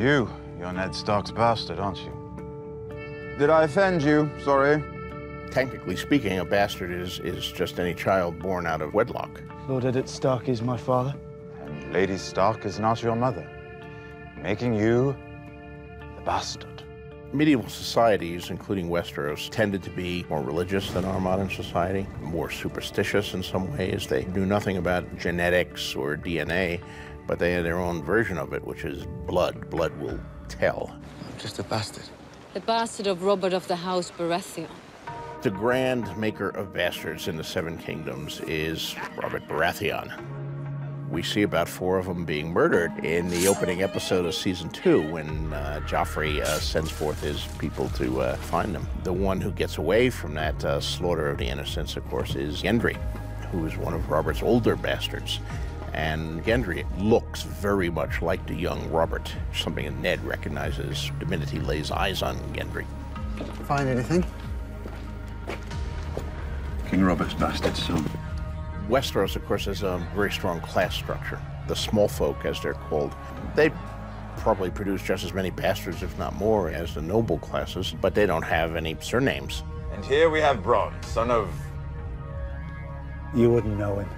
You're Ned Stark's bastard, aren't you? Did I offend you? Sorry. Technically speaking, a bastard is just any child born out of wedlock. Lord Eddard Stark is my father. And Lady Stark is not your mother, making you the bastard. Medieval societies, including Westeros, tended to be more religious than our modern society, more superstitious in some ways. They knew nothing about genetics or DNA, but they had their own version of it, which is blood. Blood will tell. I'm just a bastard. The bastard of Robert of the House Baratheon. The grand maker of bastards in the Seven Kingdoms is Robert Baratheon. We see about 4 of them being murdered in the opening episode of season 2 when Joffrey sends forth his people to find them. The one who gets away from that slaughter of the innocents, of course, is Gendry, who is one of Robert's older bastards. And Gendry looks very much like the young Robert, something that Ned recognizes the minute he lays eyes on Gendry. Find anything? King Robert's bastard son. Westeros, of course, has a very strong class structure. The small folk, as they're called, they probably produce just as many bastards, if not more, as the noble classes, but they don't have any surnames. And here we have Bronn, son of... You wouldn't know him.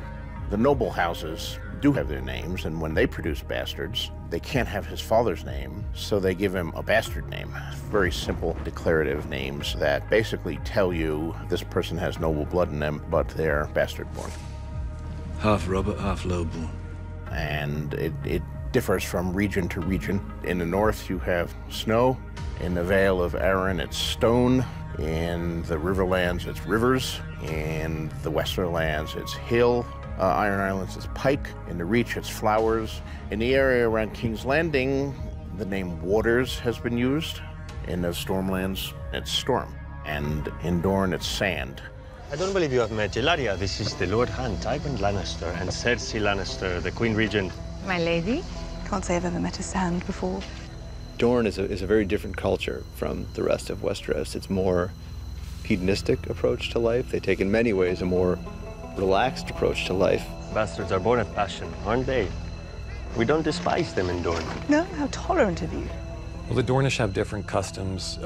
The noble houses do have their names, and when they produce bastards, they can't have his father's name, so they give him a bastard name. Very simple declarative names that basically tell you this person has noble blood in them, but they're bastard-born. Half Robert, half lowborn. And it differs from region to region. In the north, you have snow. In the Vale of Arryn, it's stone. In the Riverlands, it's rivers. In the Westerlands, it's hill. Iron Islands, it's pike. In the Reach, it's flowers. In the area around King's Landing, the name Waters has been used. In the Stormlands, it's storm. And in Dorne, it's sand. I don't believe you have met Ilaria. This is the Lord Hand, Tywin Lannister, and Cersei Lannister, the Queen Regent. My lady? Can't say I've ever met a sand before. Dorne is a very different culture from the rest of Westeros. It's more hedonistic approach to life. They take in many ways a more relaxed approach to life. Bastards are born of passion, aren't they? We don't despise them in Dorne. No, how tolerant of you. Well, the Dornish have different customs,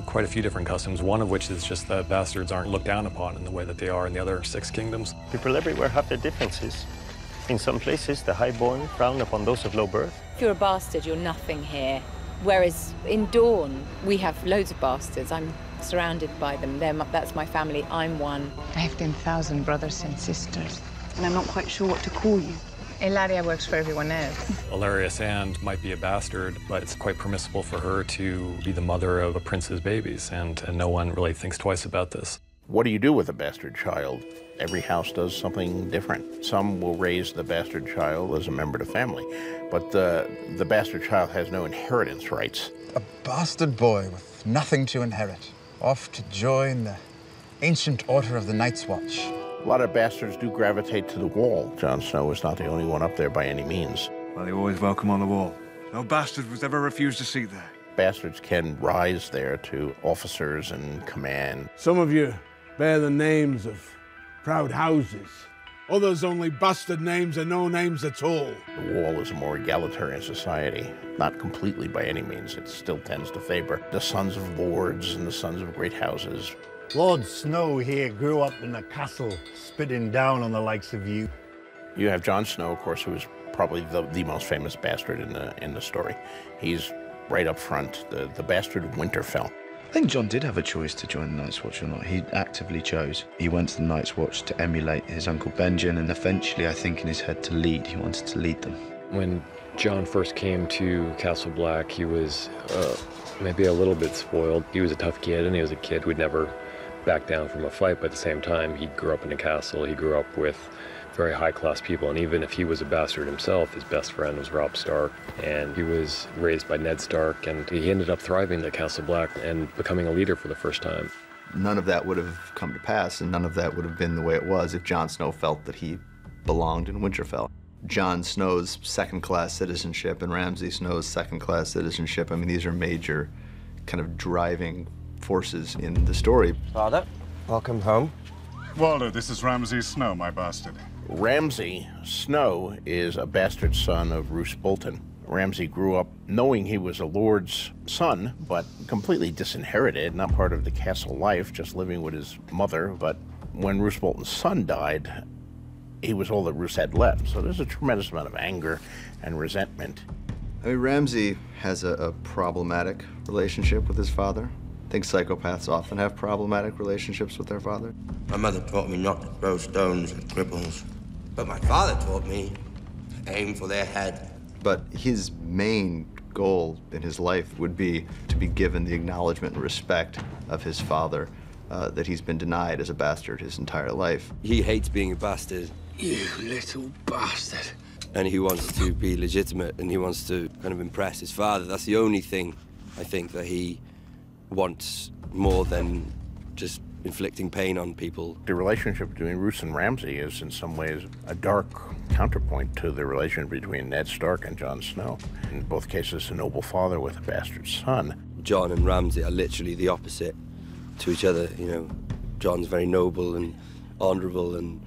quite a few different customs, one of which is just that bastards aren't looked down upon in the way that they are in the other 6 kingdoms. People everywhere have their differences. In some places, the highborn frown upon those of low birth. If you're a bastard, you're nothing here. Whereas in Dorne, we have loads of bastards. I'm surrounded by them. That's my family. I'm one. I have 10,000 brothers and sisters. And I'm not quite sure what to call you. Ilaria works for everyone else. Ilaria Sand might be a bastard, but it's quite permissible for her to be the mother of a prince's babies, and no one really thinks twice about this. What do you do with a bastard child? Every house does something different. Some will raise the bastard child as a member of the family, but the bastard child has no inheritance rights. A bastard boy with nothing to inherit, off to join the ancient order of the Night's Watch. A lot of bastards do gravitate to the wall. Jon Snow is not the only one up there by any means. Well, they're always welcome on the wall. No bastard was ever refused a seat there. Bastards can rise there to officers and command. Some of you bear the names of proud houses. Others only bastard names and no names at all. The wall is a more egalitarian society. Not completely by any means. It still tends to favor the sons of lords and the sons of great houses. Lord Snow here grew up in a castle, spitting down on the likes of you. You have Jon Snow, of course, who is probably the most famous bastard in the story. He's right up front, the bastard of Winterfell. I think Jon did have a choice to join the Night's Watch or not. He actively chose. He went to the Night's Watch to emulate his uncle Benjen, and eventually, I think in his head, to lead. He wanted to lead them. When Jon first came to Castle Black, he was maybe a little bit spoiled. He was a tough kid, and he was a kid who'd never back down from a fight, but at the same time, he grew up in a castle. He grew up with very high-class people, and even if he was a bastard himself, his best friend was Robb Stark, and he was raised by Ned Stark, and he ended up thriving at Castle Black and becoming a leader for the first time. None of that would have come to pass, and none of that would have been the way it was if Jon Snow felt that he belonged in Winterfell. Jon Snow's second-class citizenship and Ramsay Snow's second-class citizenship, I mean, these are major kind of driving forces in the story. Father, welcome home. Walder, this is Ramsay Snow, my bastard. Ramsay Snow is a bastard son of Roose Bolton. Ramsay grew up knowing he was a lord's son, but completely disinherited, not part of the castle life, just living with his mother. But when Roose Bolton's son died, he was all that Roose had left. So there's a tremendous amount of anger and resentment. I mean, Ramsay has a problematic relationship with his father. I think psychopaths often have problematic relationships with their father. My mother taught me not to throw stones at cripples, but my father taught me to aim for their head. But his main goal in his life would be to be given the acknowledgement and respect of his father that he's been denied as a bastard his entire life. He hates being a bastard. You little bastard. And he wants to be legitimate, and he wants to kind of impress his father. That's the only thing, I think, that he wants more than just inflicting pain on people. The relationship between Roose and Ramsay is in some ways a dark counterpoint to the relationship between Ned Stark and Jon Snow. In both cases, a noble father with a bastard son. Jon and Ramsay are literally the opposite to each other, you know. Jon's very noble and honorable, and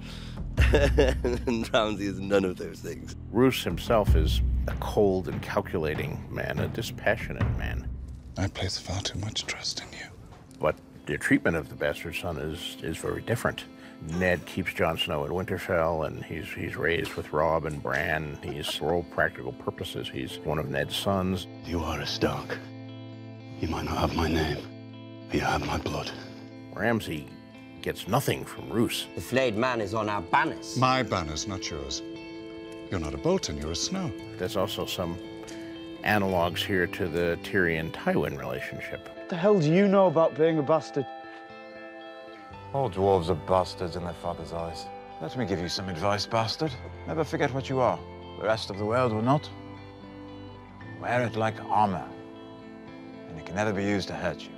and Ramsay is none of those things. Roose himself is a cold and calculating man, a dispassionate man. I place far too much trust in you. But the treatment of the bastard son is very different. Ned keeps Jon Snow at Winterfell, and he's raised with Robb and Bran. He's, for all practical purposes, he's one of Ned's sons. You are a Stark. You might not have my name, but you have my blood. Ramsay gets nothing from Roose. The flayed man is on our banners. My banners, not yours. You're not a Bolton, you're a Snow. There's also some analogs here to the Tyrion-Tywin relationship. What the hell do you know about being a bastard? All dwarves are bastards in their father's eyes. Let me give you some advice, bastard. Never forget what you are. The rest of the world will not. Wear it like armor, and it can never be used to hurt you.